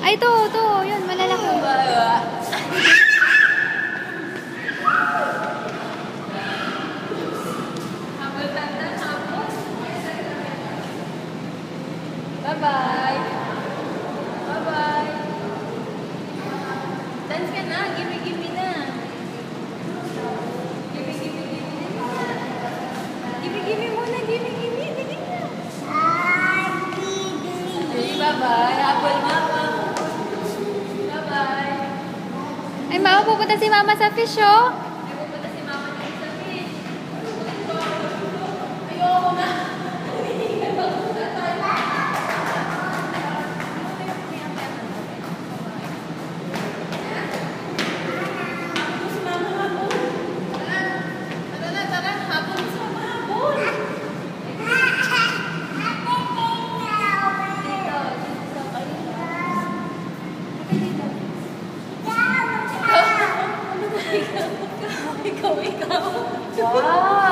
Ay, ito. Yun, malalaki. Bye-bye. Bye-bye. Dance ka na. Gimme na. Gimme muna. Gimme. Dali na. Bye-bye. Apple mama. Bye-bye. Ay, mama, pupunta si mama sa fish, oh. Ay, pupunta si mama sa fish. Ayoko na. Ikaw. Wow!